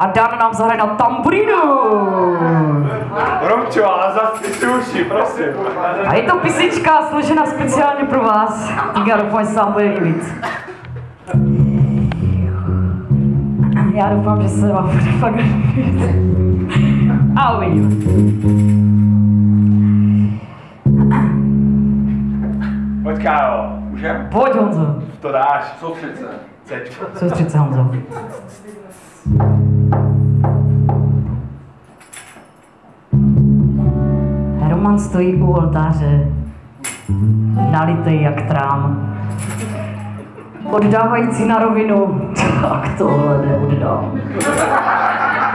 a Dan nám zahraje na tamburínu. Romčo, ale zaspíš uši, prosím. A je to písnička složena speciálně pro vás. Tak já doufám, že se vám bude líbit. Já doufám, že se vám bude fakt líbit. A uvidíme. Pojď, Kájo, můžem? Pojď, Honzo. To dáš. Soustřed se. Soustřed se, Honzo. Roman stojí u oltáře, nalitej jak trám. Oddávající na rovinu, tak tohle neoddám.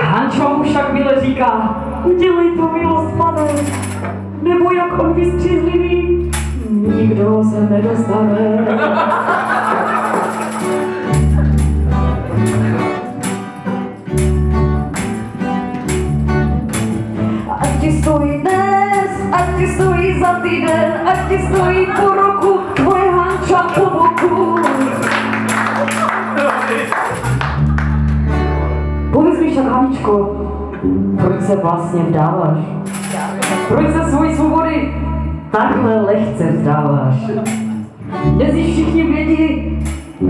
Hančo mu však mile říká, udělej to milost, pane, nebo jak on vystřízlivý, nikdo se nedostane. Ať ti stojí dnes, ať ti stojí za týden, ať ti stojí po roku, tvoje Hanča po boku. Pověz mi však, Haničko, proč se vlastně vdáváš? Proč se svojí svobody takhle lehce vzdáváš? Dnes již všichni vědí,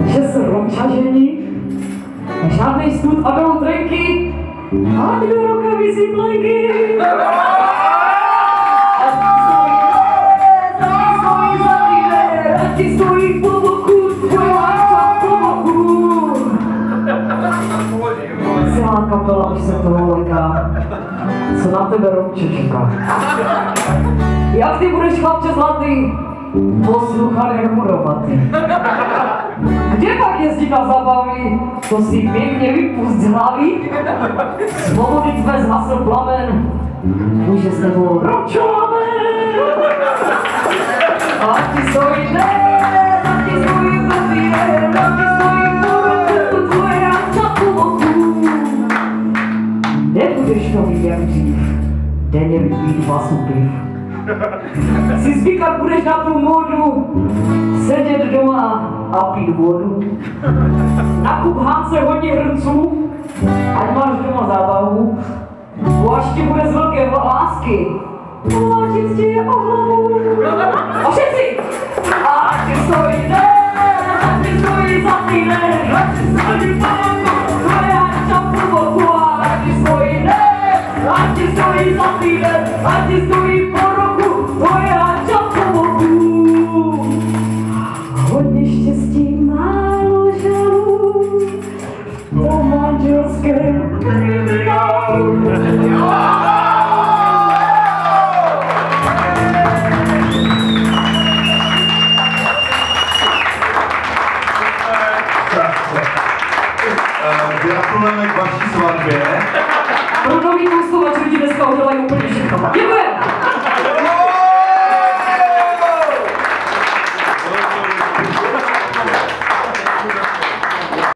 že se Romča žení, žádnej stud a jdou trenky, a do rukaví si plenky. Ať ti stojí po boku, tvoje Hanča po boku. Celá kapela už se toho leká, co na tebe Romče čeká. Jak ty budeš, chlapče zlatý, poslouchat jak murovatý. Kde pak jezdit na zábavy, to si pěkně vypust z hlavy. Svobody tvé zhasl plamen, může s tebou Romčo lamen. Ať ti stojí dnes, ať ti stojí za týden, ať ti stojí po roku, tvoje Hanča po boku. Nebudeš to mít jak dřív, denně vypít vasu piv. Si zvykat budeš na tu módu, sedět doma a pít vodu. Nakup Hance hodně hrnců, ať máš doma zábavu. Až ti bude z velké lásky, mlátit ti o hlavu. A všetci! Ať ti stojí den, ať ti stojí za týden, ať ti stojí po boku, tvoje Hanča po boku. Ať ti stojí den, ať ti stojí za týden, ať ti stojí po roku, tvoje Hanča po boku. Hodně štěstí, málo žalů, po manželském kriminálu. Gratulujeme k vaší svatbě. Pro nový konstovač lidi dneska udělají úplně všechno. Děkuji!